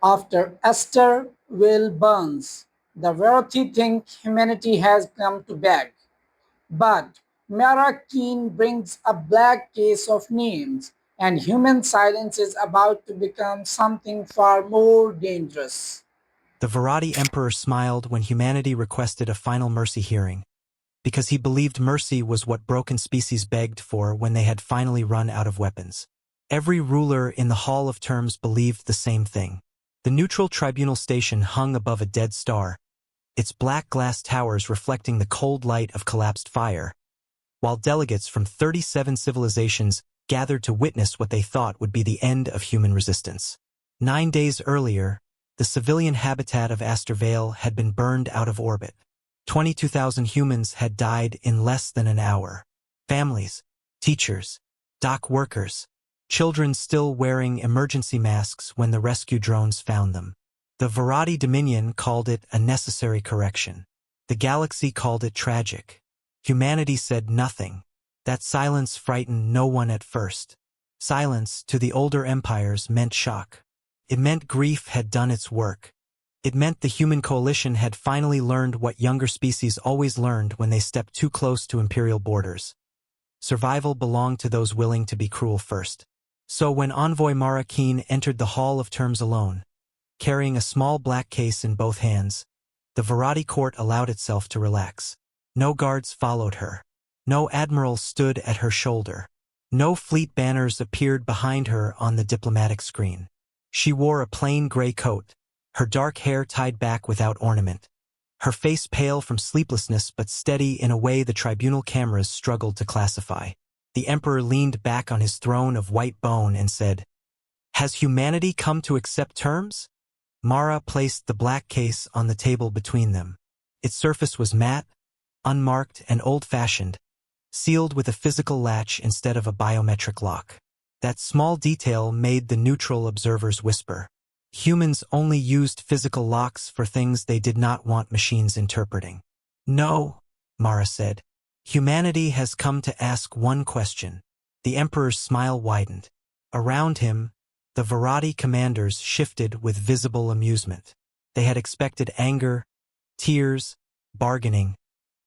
After Aster Vale burns, the Veratt think humanity has come to beg. But Maraen brings a black case of names, and human silence is about to become something far more dangerous. The Veratt Emperor smiled when humanity requested a final mercy hearing, because he believed mercy was what broken species begged for when they had finally run out of weapons. Every ruler in the Hall of Terms believed the same thing. The neutral tribunal station hung above a dead star, its black glass towers reflecting the cold light of collapsed fire, while delegates from 37 civilizations gathered to witness what they thought would be the end of human resistance. 9 days earlier, the civilian habitat of Aster Vale had been burned out of orbit. 22,000 humans had died in less than an hour. Families, teachers, dock workers, children still wearing emergency masks when the rescue drones found them. The Veratt Dominion called it a necessary correction. The galaxy called it tragic. Humanity said nothing. That silence frightened no one at first. Silence, to the older empires, meant shock. It meant grief had done its work. It meant the human coalition had finally learned what younger species always learned when they stepped too close to imperial borders. Survival belonged to those willing to be cruel first. So when Envoy Maraen entered the Hall of Terms alone, carrying a small black case in both hands, the Veratt court allowed itself to relax. No guards followed her. No admiral stood at her shoulder. No fleet banners appeared behind her on the diplomatic screen. She wore a plain gray coat, her dark hair tied back without ornament, her face pale from sleeplessness but steady in a way the tribunal cameras struggled to classify. The emperor leaned back on his throne of white bone and said, "Has humanity come to accept terms?" Mara placed the black case on the table between them. Its surface was matte, unmarked and old-fashioned, sealed with a physical latch instead of a biometric lock. That small detail made the neutral observers whisper. Humans only used physical locks for things they did not want machines interpreting. "No," Mara said. "Humanity has come to ask one question." The emperor's smile widened. Around him, the Veratt commanders shifted with visible amusement. They had expected anger, tears, bargaining,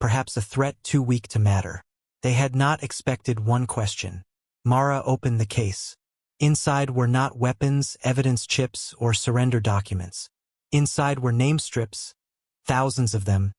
perhaps a threat too weak to matter. They had not expected one question. Mara opened the case. Inside were not weapons, evidence chips, or surrender documents. Inside were name strips, thousands of them,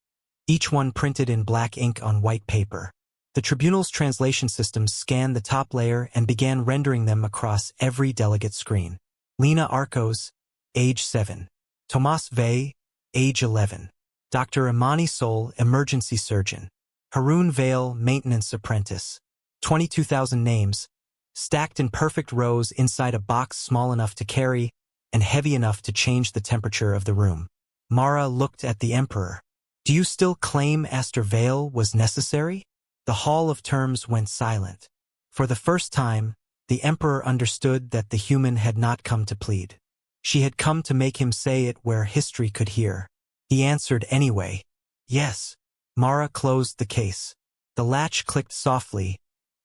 each one printed in black ink on white paper. The tribunal's translation systems scanned the top layer and began rendering them across every delegate screen. Lena Arcos, age 7. Tomas Vey, age 11. Dr. Imani Sol, emergency surgeon. Haroon Vale, maintenance apprentice. 22,000 names, stacked in perfect rows inside a box small enough to carry and heavy enough to change the temperature of the room. Mara looked at the emperor. "Do you still claim Aster Vale was necessary?" The Hall of Terms went silent. For the first time, the emperor understood that the human had not come to plead. She had come to make him say it where history could hear. He answered anyway. "Yes." Mara closed the case. The latch clicked softly,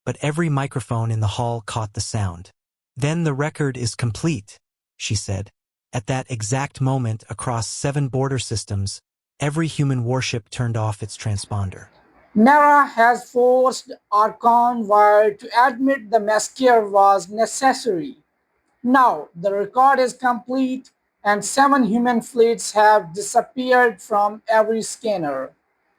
but every microphone in the hall caught the sound. "Then the record is complete," she said. At that exact moment, across 7 border systems, every human warship turned off its transponder. Mara has forced Archon Wire to admit the massacre was necessary. Now the record is complete and 7 human fleets have disappeared from every scanner.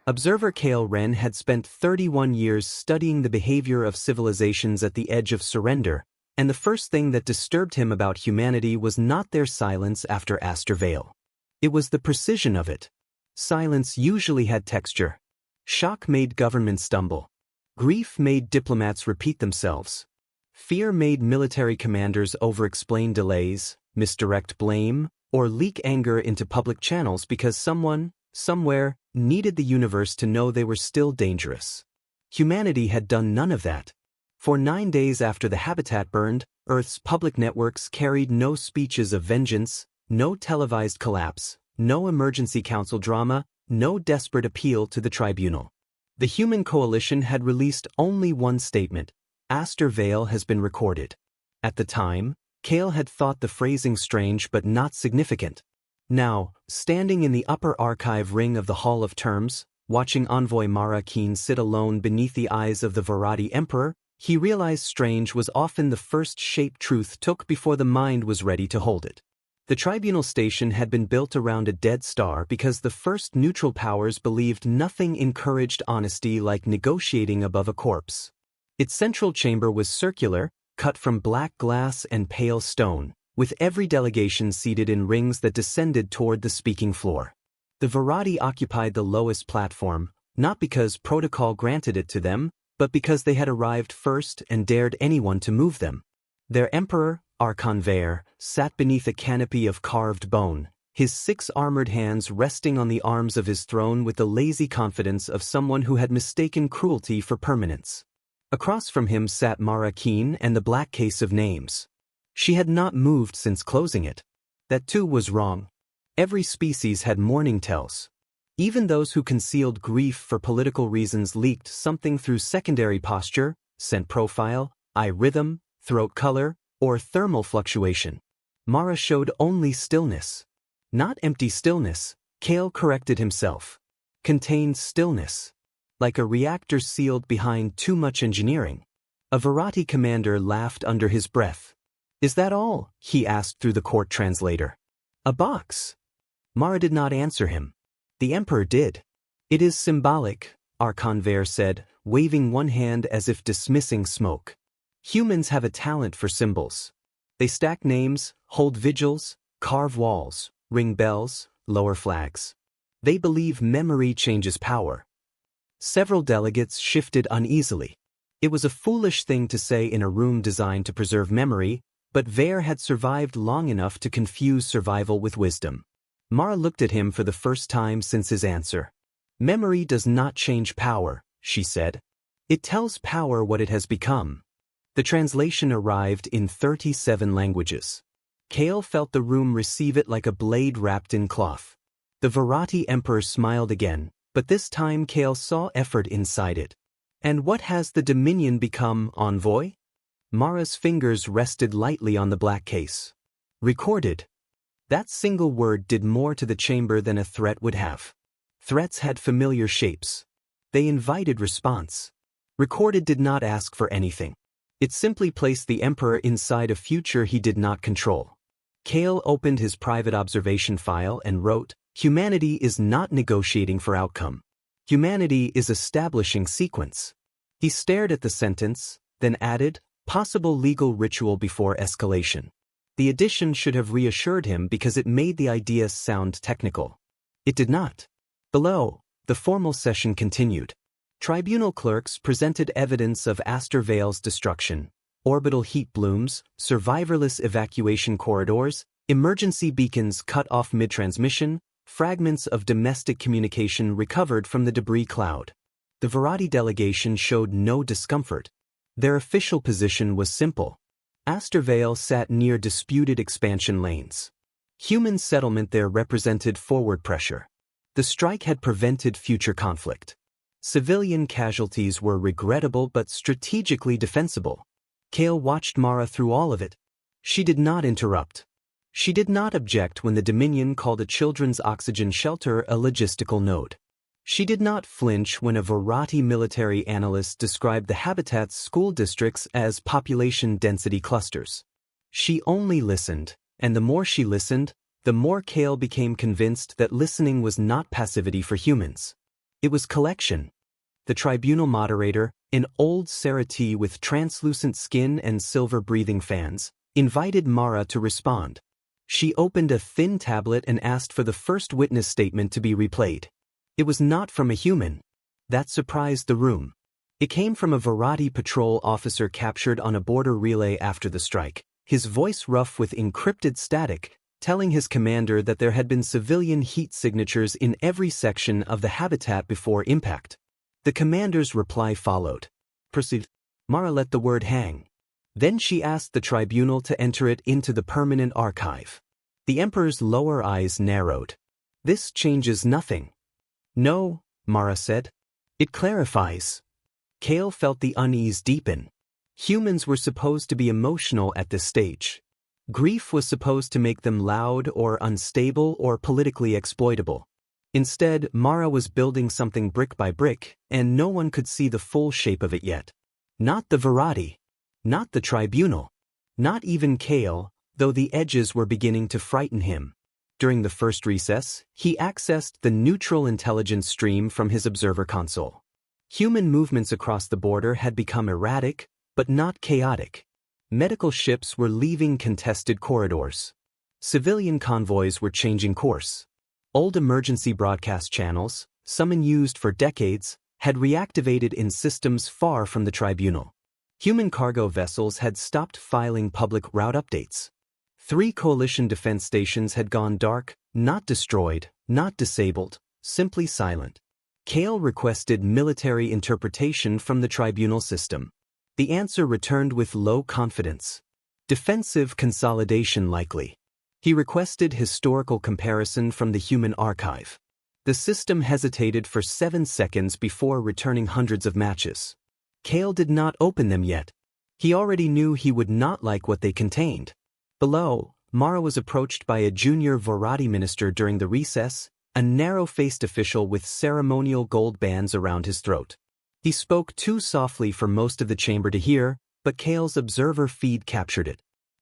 Observer Kale Ren had spent 31 years studying the behavior of civilizations at the edge of surrender, and the first thing that disturbed him about humanity was not their silence after Aster Vale. It was the precision of it. Silence usually had texture. Shock made governments stumble. Grief made diplomats repeat themselves. Fear made military commanders over-explain delays, misdirect blame, or leak anger into public channels because someone, somewhere, needed the universe to know they were still dangerous. Humanity had done none of that. For 9 days after the habitat burned, Earth's public networks carried no speeches of vengeance, no televised collapse, no emergency council drama, no desperate appeal to the tribunal. The human coalition had released only one statement: Aster Vale has been recorded. At the time, Kale had thought the phrasing strange but not significant. Now, standing in the upper archive ring of the Hall of Terms, watching Envoy Maraen sit alone beneath the eyes of the Veratt Emperor, he realized strange was often the first shape truth took before the mind was ready to hold it. The tribunal station had been built around a dead star because the first neutral powers believed nothing encouraged honesty like negotiating above a corpse. Its central chamber was circular, cut from black glass and pale stone, with every delegation seated in rings that descended toward the speaking floor. The Veratt occupied the lowest platform, not because protocol granted it to them, but because they had arrived first and dared anyone to move them. Their emperor, Aster Vale, sat beneath a canopy of carved bone, his 6 armored hands resting on the arms of his throne with the lazy confidence of someone who had mistaken cruelty for permanence. Across from him sat Maraen and the black case of names. She had not moved since closing it. That too was wrong. Every species had mourning tells. Even those who concealed grief for political reasons leaked something through secondary posture, scent profile, eye rhythm, throat color, or thermal fluctuation. Mara showed only stillness. Not empty stillness, Kale corrected himself. Contained stillness. Like a reactor sealed behind too much engineering. A Veratt commander laughed under his breath. "Is that all?" he asked through the court translator. "A box." Mara did not answer him. The Emperor did. "It is symbolic," Aster Vale said, waving one hand as if dismissing smoke. Humans have a talent for symbols. They stack names, hold vigils, carve walls, ring bells, lower flags. They believe memory changes power. Several delegates shifted uneasily. It was a foolish thing to say in a room designed to preserve memory, but Vare had survived long enough to confuse survival with wisdom. Mara looked at him for the first time since his answer. "Memory does not change power," she said. "It tells power what it has become." The translation arrived in 37 languages. Kale felt the room receive it like a blade wrapped in cloth. The Veratt Emperor smiled again, but this time Kale saw effort inside it. "And what has the Dominion become, Envoy?" Mara's fingers rested lightly on the black case. "Recorded." That single word did more to the chamber than a threat would have. Threats had familiar shapes. They invited response. Recorded did not ask for anything. It simply placed the Emperor inside a future he did not control. Kale opened his private observation file and wrote, "Humanity is not negotiating for outcome. Humanity is establishing sequence." He stared at the sentence, then added, "Possible legal ritual before escalation." The addition should have reassured him because it made the idea sound technical. It did not. Below, the formal session continued. Tribunal clerks presented evidence of Aster Vale's destruction, orbital heat blooms, survivorless evacuation corridors, emergency beacons cut off mid-transmission, fragments of domestic communication recovered from the debris cloud. The Veratt delegation showed no discomfort. Their official position was simple. Aster Vale sat near disputed expansion lanes. Human settlement there represented forward pressure. The strike had prevented future conflict. Civilian casualties were regrettable but strategically defensible. Kale watched Mara through all of it. She did not interrupt. She did not object when the Dominion called a children's oxygen shelter a logistical node. She did not flinch when a Veratt military analyst described the habitat's school districts as population density clusters. She only listened, and the more she listened, the more Kale became convinced that listening was not passivity for humans. It was collection. The tribunal moderator, an old Sarati with translucent skin and silver-breathing fans, invited Mara to respond. She opened a thin tablet and asked for the first witness statement to be replayed. It was not from a human. That surprised the room. It came from a Veratt patrol officer captured on a border relay after the strike, his voice rough with encrypted static, telling his commander that there had been civilian heat signatures in every section of the habitat before impact. The commander's reply followed. "Proceed." Mara let the word hang. Then she asked the tribunal to enter it into the permanent archive. The Emperor's lower eyes narrowed. "This changes nothing." "No," Mara said. "It clarifies." Kale felt the unease deepen. Humans were supposed to be emotional at this stage. Grief was supposed to make them loud or unstable or politically exploitable. Instead, Mara was building something brick by brick, and no one could see the full shape of it yet. Not the Veratt, not the tribunal, not even Kale, though the edges were beginning to frighten him. During the first recess, he accessed the neutral intelligence stream from his observer console. Human movements across the border had become erratic, but not chaotic. Medical ships were leaving contested corridors. Civilian convoys were changing course. Old emergency broadcast channels, some unused for decades, had reactivated in systems far from the tribunal. Human cargo vessels had stopped filing public route updates. 3 coalition defense stations had gone dark, not destroyed, not disabled, simply silent. Kale requested military interpretation from the tribunal system. The answer returned with low confidence. Defensive consolidation likely. He requested historical comparison from the human archive. The system hesitated for 7 seconds before returning hundreds of matches. Kale did not open them yet. He already knew he would not like what they contained. Below, Mara was approached by a junior Veratt minister during the recess, a narrow-faced official with ceremonial gold bands around his throat. He spoke too softly for most of the chamber to hear, but Kale's observer feed captured it.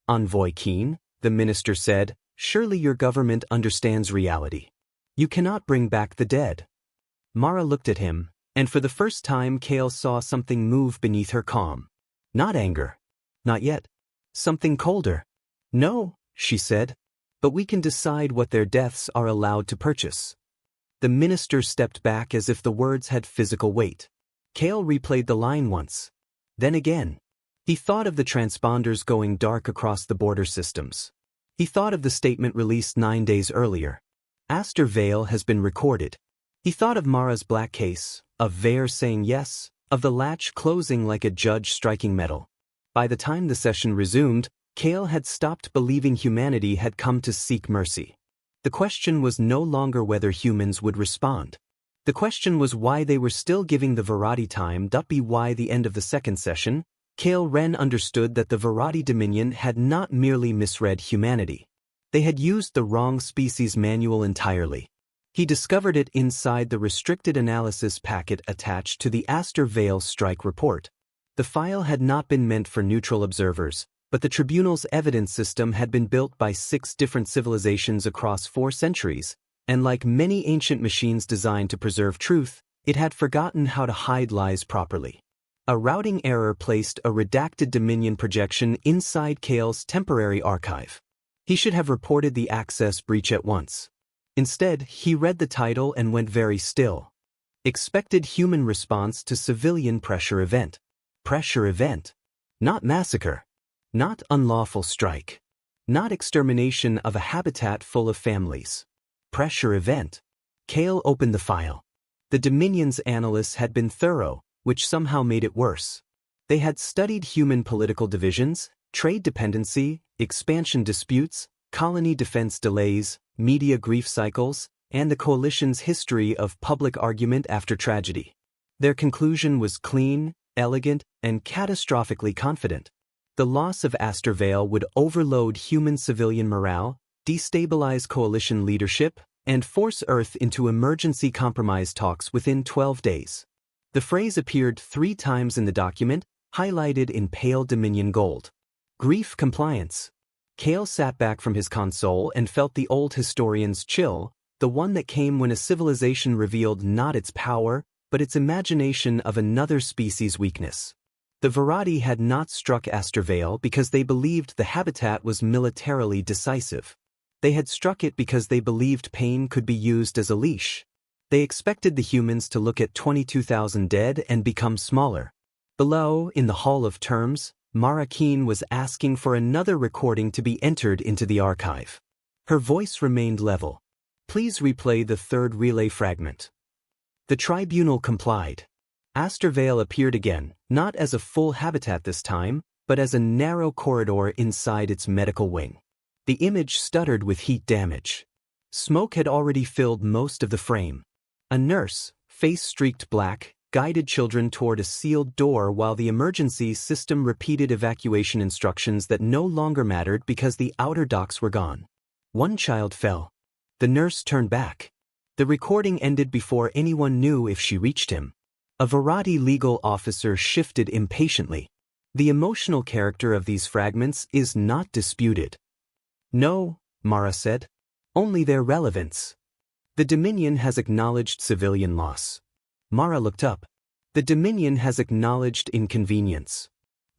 Envoy Keen, the minister said, surely your government understands reality. You cannot bring back the dead. Mara looked at him, and for the first time Kale saw something move beneath her calm. Not anger. Not yet. Something colder. No, she said, but we can decide what their deaths are allowed to purchase. The minister stepped back as if the words had physical weight. Kale replayed the line once. Then again. He thought of the transponders going dark across the border systems. He thought of the statement released 9 days earlier. Aster Vale has been recorded. He thought of Mara's black case, of Vare saying yes, of the latch closing like a judge striking metal. By the time the session resumed, Kale had stopped believing humanity had come to seek mercy. The question was no longer whether humans would respond. The question was why they were still giving the Veratt time. By the end of the second session, Kale Ren understood that the Veratt Dominion had not merely misread humanity. They had used the wrong species manual entirely. He discovered it inside the restricted analysis packet attached to the Aster Vale strike report. The file had not been meant for neutral observers, but the tribunal's evidence system had been built by 6 different civilizations across 4 centuries, and like many ancient machines designed to preserve truth, it had forgotten how to hide lies properly. A routing error placed a redacted Dominion projection inside Kale's temporary archive. He should have reported the access breach at once. Instead, he read the title and went very still. Expected human response to civilian pressure event. Pressure event. Not massacre. Not unlawful strike. Not extermination of a habitat full of families. Pressure event. Kale opened the file. The Dominion's analysts had been thorough, which somehow made it worse. They had studied human political divisions, trade dependency, expansion disputes, colony defense delays, media grief cycles, and the coalition's history of public argument after tragedy. Their conclusion was clean, elegant, and catastrophically confident. The loss of Aster Vale would overload human civilian morale, destabilize coalition leadership, and force Earth into emergency compromise talks within 12 days. The phrase appeared 3 times in the document, highlighted in pale Dominion gold. Grief compliance. Kale sat back from his console and felt the old historian's chill, the one that came when a civilization revealed not its power, but its imagination of another species' weakness. The Veratt had not struck Aster Vale because they believed the habitat was militarily decisive. They had struck it because they believed pain could be used as a leash. They expected the humans to look at 22,000 dead and become smaller. Below, in the Hall of Terms, Mara Keen was asking for another recording to be entered into the archive. Her voice remained level. Please replay the 3rd relay fragment. The tribunal complied. Aster Vale appeared again, not as a full habitat this time, but as a narrow corridor inside its medical wing. The image stuttered with heat damage. Smoke had already filled most of the frame. A nurse, face streaked black, guided children toward a sealed door while the emergency system repeated evacuation instructions that no longer mattered because the outer docks were gone. One child fell. The nurse turned back. The recording ended before anyone knew if she reached him. A Veratt legal officer shifted impatiently. The emotional character of these fragments is not disputed. No, Mara said. Only their relevance. The Dominion has acknowledged civilian loss. Mara looked up. The Dominion has acknowledged inconvenience.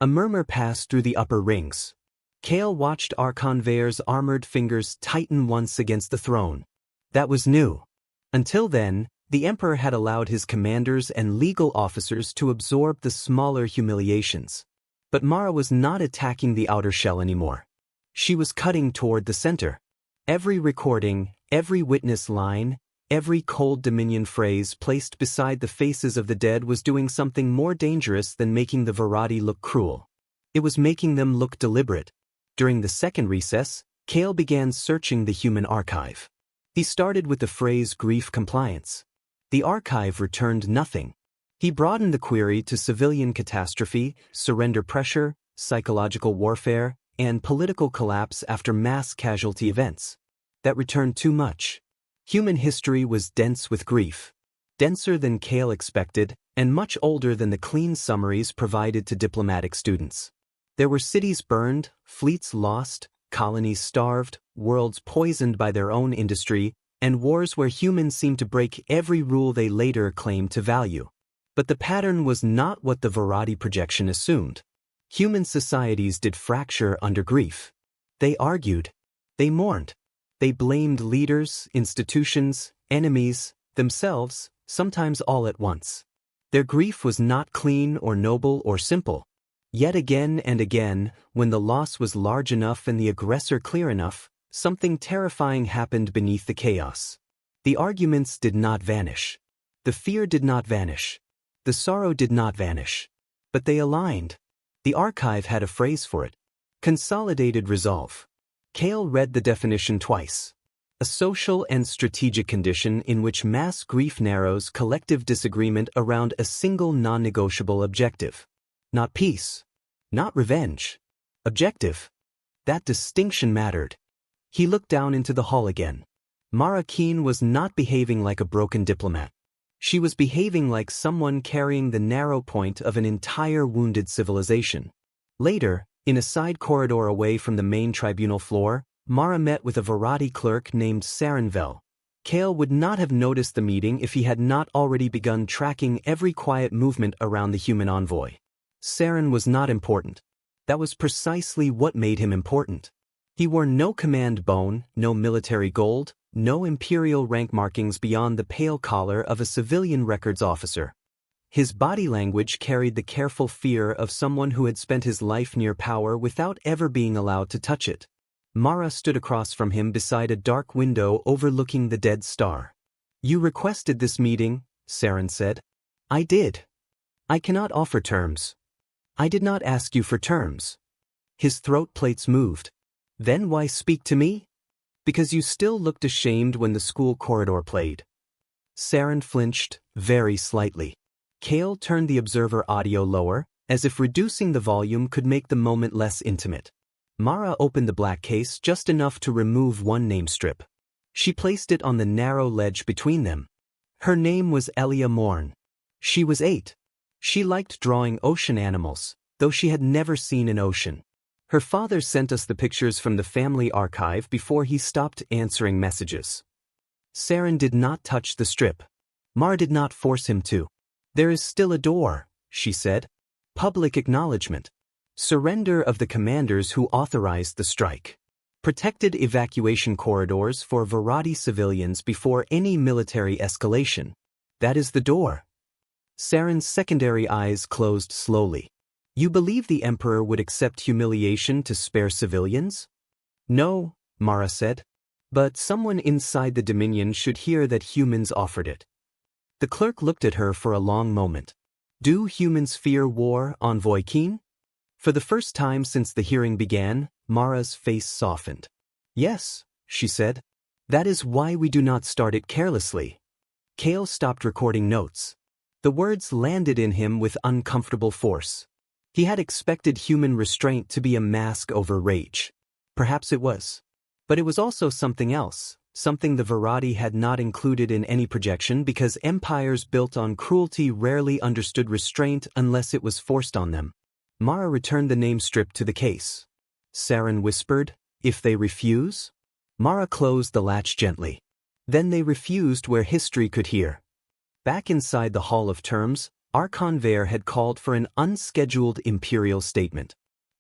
A murmur passed through the upper rings. Kale watched Archon Vair's armored fingers tighten once against the throne. That was new. Until then, the Emperor had allowed his commanders and legal officers to absorb the smaller humiliations. But Mara was not attacking the outer shell anymore. She was cutting toward the center. Every recording, every witness line, every cold Dominion phrase placed beside the faces of the dead was doing something more dangerous than making the Veratt look cruel. It was making them look deliberate. During the second recess, Kale began searching the human archive. He started with the phrase grief compliance. The archive returned nothing. He broadened the query to civilian catastrophe, surrender pressure, psychological warfare, and political collapse after mass casualty events. That returned too much. Human history was dense with grief. Denser than Kale expected, and much older than the clean summaries provided to diplomatic students. There were cities burned, fleets lost, colonies starved, worlds poisoned by their own industry, and wars where humans seemed to break every rule they later claimed to value. But the pattern was not what the Veratt projection assumed. Human societies did fracture under grief. They argued. They mourned. They blamed leaders, institutions, enemies, themselves, sometimes all at once. Their grief was not clean or noble or simple. Yet again and again, when the loss was large enough and the aggressor clear enough, something terrifying happened beneath the chaos. The arguments did not vanish. The fear did not vanish. The sorrow did not vanish. But they aligned. The archive had a phrase for it. Consolidated resolve. Kale read the definition twice. A social and strategic condition in which mass grief narrows collective disagreement around a single non-negotiable objective. Not peace. Not revenge. Objective. That distinction mattered. He looked down into the hall again. Mara Keen was not behaving like a broken diplomat. She was behaving like someone carrying the narrow point of an entire wounded civilization. Later, in a side corridor away from the main tribunal floor, Mara met with a Veratt clerk named Aster Vale. Kale would not have noticed the meeting if he had not already begun tracking every quiet movement around the human envoy. Saren was not important. That was precisely what made him important. He wore no command bone, no military gold, no imperial rank markings beyond the pale collar of a civilian records officer. His body language carried the careful fear of someone who had spent his life near power without ever being allowed to touch it. Mara stood across from him beside a dark window overlooking the dead star. "You requested this meeting," Saren said. "I did. I cannot offer terms." "I did not ask you for terms." His throat plates moved. "Then why speak to me?" "Because you still looked ashamed when the school corridor played." Saren flinched, very slightly. Kale turned the observer audio lower, as if reducing the volume could make the moment less intimate. Mara opened the black case just enough to remove one name strip. She placed it on the narrow ledge between them. Her name was Elia Morn. She was 8. She liked drawing ocean animals, though she had never seen an ocean. Her father sent us the pictures from the family archive before he stopped answering messages. Saren did not touch the strip. Mara did not force him to. "There is still a door," she said. "Public acknowledgement. Surrender of the commanders who authorized the strike. Protected evacuation corridors for Veratt civilians before any military escalation. That is the door." Saren's secondary eyes closed slowly. "You believe the Emperor would accept humiliation to spare civilians?" "No," Mara said. "But someone inside the Dominion should hear that humans offered it." The clerk looked at her for a long moment. "Do humans fear war, Envoy Keen?" For the first time since the hearing began, Mara's face softened. "Yes," she said. "That is why we do not start it carelessly." Kale stopped recording notes. The words landed in him with uncomfortable force. He had expected human restraint to be a mask over rage. Perhaps it was. But it was also something else, something the Veratt had not included in any projection because empires built on cruelty rarely understood restraint unless it was forced on them. Mara returned the name strip to the case. Saren whispered, "If they refuse?" Mara closed the latch gently. Then they refused where history could hear. Back inside the Hall of Terms, Archon Vare had called for an unscheduled imperial statement.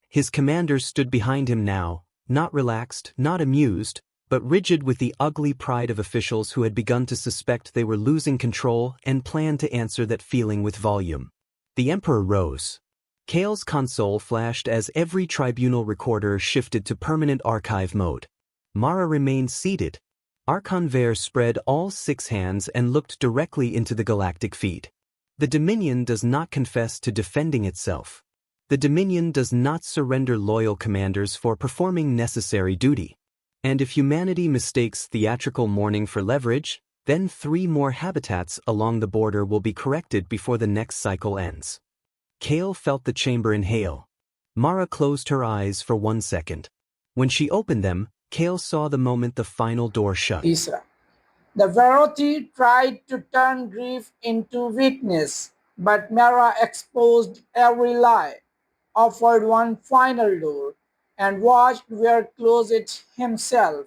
His commanders stood behind him now, not relaxed, not amused, but rigid with the ugly pride of officials who had begun to suspect they were losing control and planned to answer that feeling with volume. The Emperor rose. Kale's console flashed as every tribunal recorder shifted to permanent archive mode. Mara remained seated. Archon Vare spread all 6 hands and looked directly into the galactic feed. The Dominion does not confess to defending itself. The Dominion does not surrender loyal commanders for performing necessary duty. And if humanity mistakes theatrical mourning for leverage, then 3 more habitats along the border will be corrected before the next cycle ends. Kale felt the chamber inhale. Mara closed her eyes for 1 second. When she opened them, Kale saw the moment the final door shut. Isra. The Veratt tried to turn grief into weakness, but Mara exposed every lie, offered one final door, and watched Vare close it himself.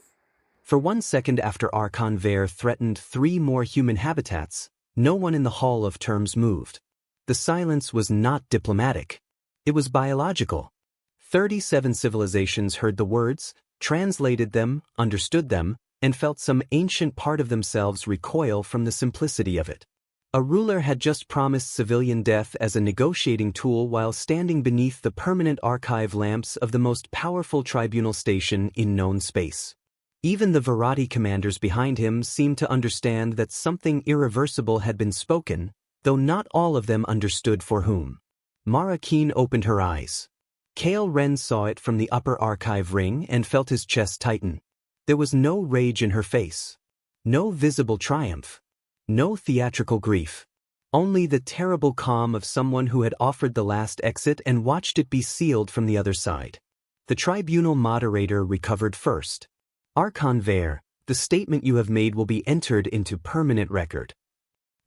For 1 second after Archon Vare threatened 3 more human habitats, no one in the Hall of Terms moved. The silence was not diplomatic. It was biological. 37 civilizations heard the words, translated them, understood them, and felt some ancient part of themselves recoil from the simplicity of it. A ruler had just promised civilian death as a negotiating tool while standing beneath the permanent archive lamps of the most powerful tribunal station in known space. Even the Veratt commanders behind him seemed to understand that something irreversible had been spoken, though not all of them understood for whom. Mara Keen opened her eyes. Kale Ren saw it from the upper archive ring and felt his chest tighten. There was no rage in her face. No visible triumph. No theatrical grief. Only the terrible calm of someone who had offered the last exit and watched it be sealed from the other side. The tribunal moderator recovered first. Archon Vare, the statement you have made will be entered into permanent record.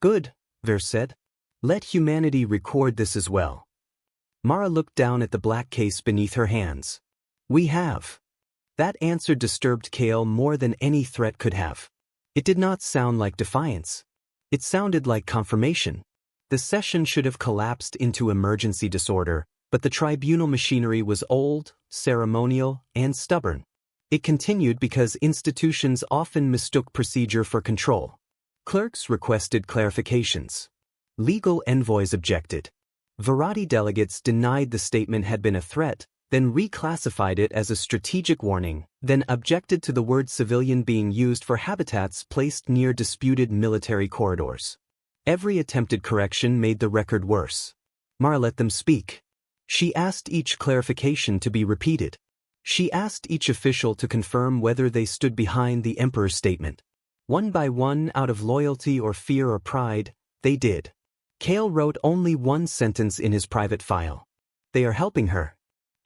Good, Vare said. Let humanity record this as well. Mara looked down at the black case beneath her hands. We have. That answer disturbed Kale more than any threat could have. It did not sound like defiance. It sounded like confirmation. The session should have collapsed into emergency disorder, but the tribunal machinery was old, ceremonial, and stubborn. It continued because institutions often mistook procedure for control. Clerks requested clarifications. Legal envoys objected. Veratt delegates denied the statement had been a threat, then reclassified it as a strategic warning, then objected to the word civilian being used for habitats placed near disputed military corridors. Every attempted correction made the record worse. Mara let them speak. She asked each clarification to be repeated. She asked each official to confirm whether they stood behind the Emperor's statement. One by one, out of loyalty or fear or pride, they did. Kale wrote only 1 sentence in his private file. They are helping her.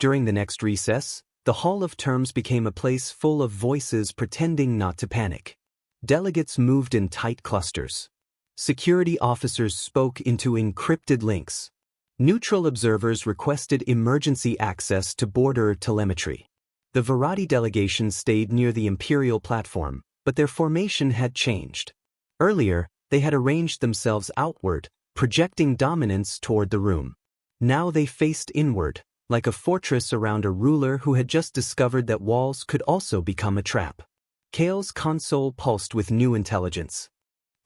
During the next recess, the Hall of Terms became a place full of voices pretending not to panic. Delegates moved in tight clusters. Security officers spoke into encrypted links. Neutral observers requested emergency access to border telemetry. The Veratt delegation stayed near the Imperial platform, but their formation had changed. Earlier, they had arranged themselves outward, projecting dominance toward the room. Now they faced inward, like a fortress around a ruler who had just discovered that walls could also become a trap. Kale's console pulsed with new intelligence.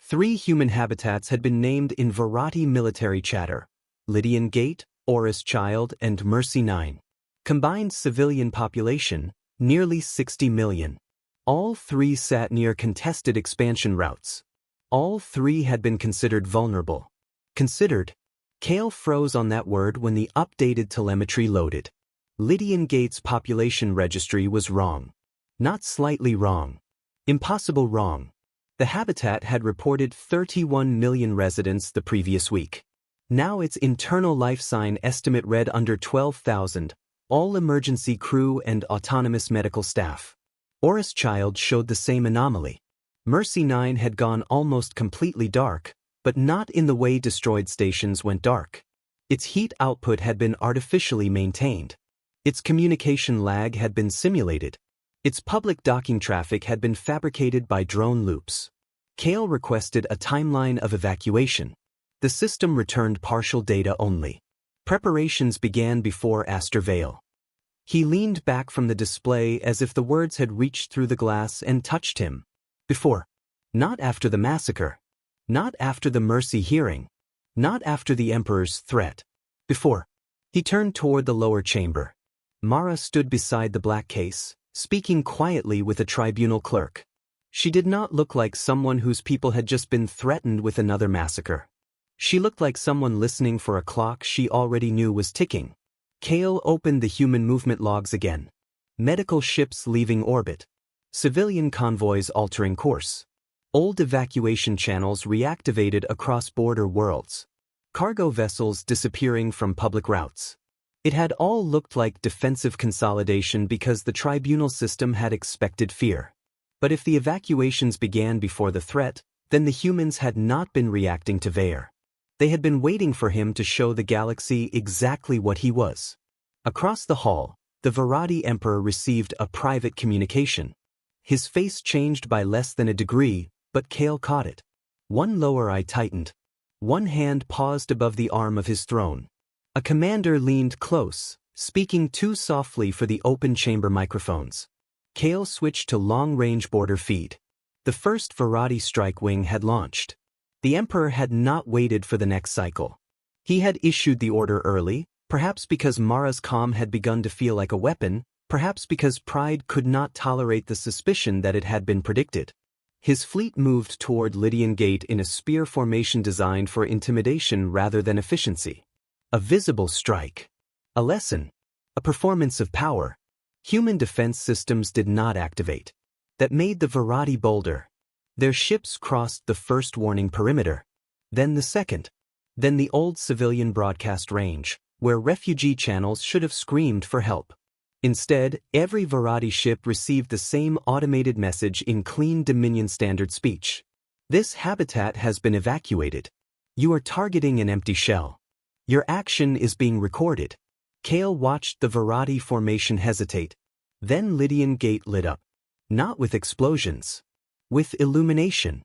3 human habitats had been named in Veratt military chatter: Lydian Gate, Orus Child, and Mercy 9. Combined civilian population, nearly 60 million. All 3 sat near contested expansion routes. All 3 had been considered vulnerable. Considered. Kale froze on that word when the updated telemetry loaded. Lydian Gate's population registry was wrong. Not slightly wrong. Impossible wrong. The habitat had reported 31 million residents the previous week. Now its internal life sign estimate read under 12,000, all emergency crew and autonomous medical staff. Aura's child showed the same anomaly. Mercy 9 had gone almost completely dark, but not in the way destroyed stations went dark. Its heat output had been artificially maintained. Its communication lag had been simulated. Its public docking traffic had been fabricated by drone loops. Kale requested a timeline of evacuation. The system returned partial data only. Preparations began before Aster Vale. He leaned back from the display as if the words had reached through the glass and touched him. Before. Not after the massacre. Not after the Mercy hearing. Not after the Emperor's threat. Before. He turned toward the lower chamber. Mara stood beside the black case, speaking quietly with a tribunal clerk. She did not look like someone whose people had just been threatened with another massacre. She looked like someone listening for a clock she already knew was ticking. Kale opened the human movement logs again. Medical ships leaving orbit. Civilian convoys altering course. Old evacuation channels reactivated across border worlds. Cargo vessels disappearing from public routes. It had all looked like defensive consolidation because the tribunal system had expected fear. But if the evacuations began before the threat, then the humans had not been reacting to Veratt. They had been waiting for him to show the galaxy exactly what he was. Across the hall, the Veratt Emperor received a private communication. His face changed by less than a degree, but Kale caught it. One lower eye tightened. One hand paused above the arm of his throne. A commander leaned close, speaking too softly for the open chamber microphones. Kale switched to long-range border feed. The first Veratt strike wing had launched. The Emperor had not waited for the next cycle. He had issued the order early, perhaps because Mara's comm had begun to feel like a weapon, perhaps because pride could not tolerate the suspicion that it had been predicted. His fleet moved toward Lydian Gate in a spear formation designed for intimidation rather than efficiency. A visible strike. A lesson. A performance of power. Human defense systems did not activate. That made the Veratt bolder. Their ships crossed the first warning perimeter. Then the second. Then the old civilian broadcast range, where refugee channels should have screamed for help. Instead, every Veratt ship received the same automated message in clean Dominion standard speech. This habitat has been evacuated. You are targeting an empty shell. Your action is being recorded. Kale watched the Veratt formation hesitate. Then Lydian Gate lit up. Not with explosions. With illumination.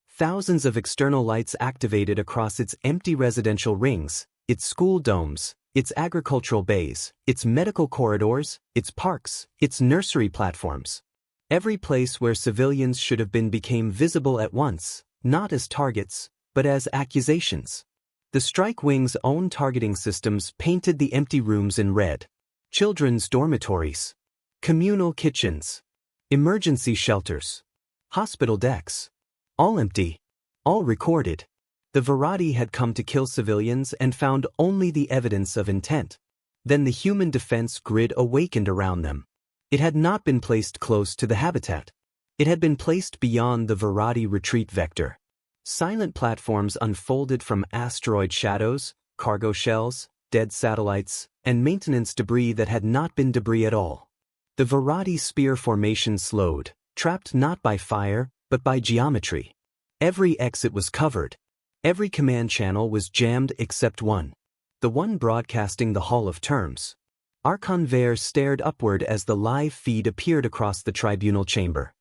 Thousands of external lights activated across its empty residential rings, its school domes, its agricultural bays, its medical corridors, its parks, its nursery platforms. Every place where civilians should have been became visible at once, not as targets, but as accusations. The strike wing's own targeting systems painted the empty rooms in red. Children's dormitories. Communal kitchens. Emergency shelters. Hospital decks. All empty. All recorded. The Veratt had come to kill civilians and found only the evidence of intent. Then the human defense grid awakened around them. It had not been placed close to the habitat. It had been placed beyond the Veratt retreat vector. Silent platforms unfolded from asteroid shadows, cargo shells, dead satellites, and maintenance debris that had not been debris at all. The Veratt spear formation slowed, trapped not by fire, but by geometry. Every exit was covered. Every command channel was jammed except one. The one broadcasting the Hall of Terms. Archon Vare stared upward as the live feed appeared across the tribunal chamber.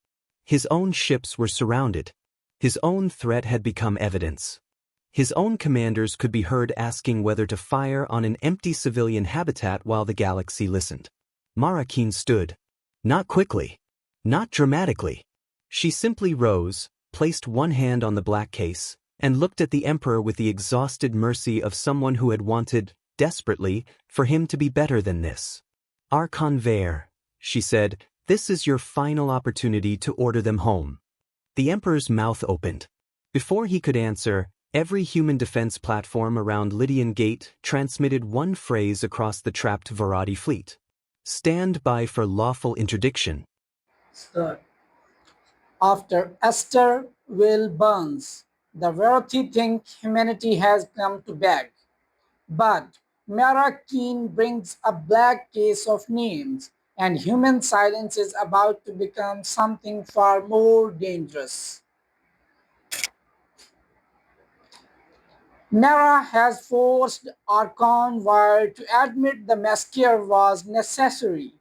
His own ships were surrounded. His own threat had become evidence. His own commanders could be heard asking whether to fire on an empty civilian habitat while the galaxy listened. Mara Keen stood. Not quickly. Not dramatically. She simply rose, placed one hand on the black case, and looked at the Emperor with the exhausted mercy of someone who had wanted, desperately, for him to be better than this. Archon Vare, she said, this is your final opportunity to order them home. The Emperor's mouth opened. Before he could answer, every human defense platform around Lydian Gate transmitted one phrase across the trapped Veratt fleet. Stand by for lawful interdiction. Start. After Aster Vale burns, the wealthy think humanity has come to beg. But Maraen brings a black case of names, and human silence is about to become something far more dangerous. Mara has forced Archon Wire to admit the massacre was necessary.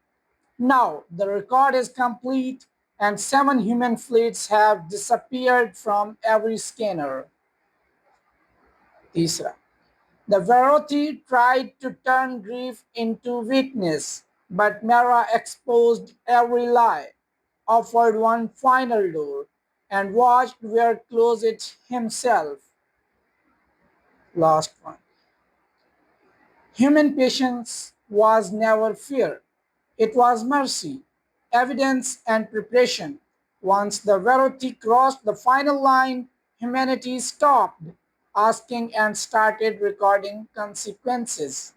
Now the record is complete, and 7 human fleets have disappeared from every scanner. तीसरा, the Veratt tried to turn grief into weakness, but Mara exposed every lie, offered one final door, and watched where close it himself. Last one. Human patience was never fear. It was mercy, evidence, and preparation. Once the Veratt crossed the final line, humanity stopped asking and started recording consequences.